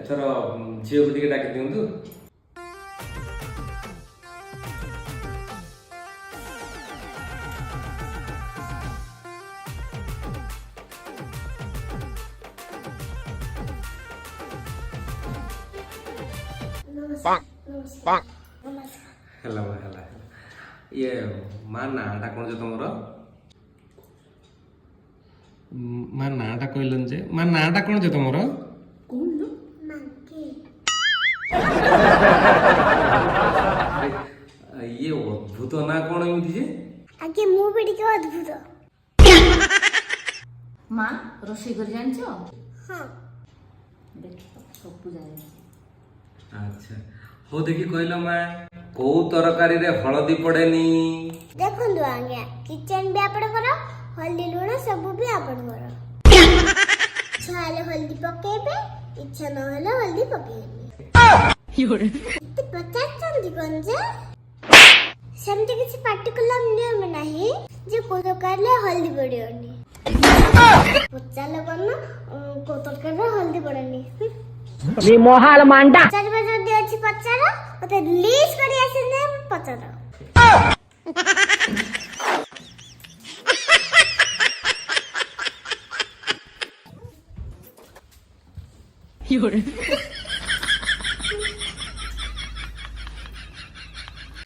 ଏଥର ଝିଅକୁ ଟିକେ ଡାକି ଦିଅନ୍ତୁ। ହେଲା ହେଲା ଇଏ ମା ନାଁଟା କଣ ଯେ ତମର? ମା ନାଁଟା କହିଲନି ଯେ, ମା ନାଁଟା କଣ ଯେ ତମର? ଇଏ ଅଦ୍ଭୁତ ନା କଣ ଏମିତି ଯେ? ଆଜ୍ଞା ମୁଁ ବି ଟିକେ ଅଦ୍ଭୁତ। ମା ରୋଷେଇ କରି ଜାଣିଛ? ହଁ ଦେଖ ସବୁ ଜାଣିଛି। ଆଚ୍ଛା ହଉ ଦେଖି କହିଲ ମା, କୋଉ ତରକାରୀରେ ହଳଦୀ ପଡେନି? ଦେଖନ୍ତୁ ଆଜ୍ଞା, କିଚେନ ବି ଆପଣଙ୍କର, ହଳଦୀ ଲୁଣ ସବୁ ବି ଆପଣଙ୍କର। ଇଚ୍ଛା ହେଲେ ହଳଦୀ ପକେଇବେ, ଇଚ୍ଛା ନହେଲେ ହଳଦୀ ପକେଇବେନି। ଏତେ ପଚାରୁଛନ୍ତି କଣ ଯେ? ସେମିତି କିଛି ପାର୍ଟିକୁଲାର ନିୟମ ନାହିଁ ଯେ କୋଉ ତରକାରୀରେ ହଳଦୀ ପଡିବନି। ପଚାରିଲେ କଣ ନା କୋଉ ତରକାରୀରେ ହଳଦୀ ପଡେନି। ପଚାରିବା ଯଦି ଅଛି ପଚାର, ମତେ ଲିଷ୍ଟ କରି ଆସିଲେ ପଚାର। You're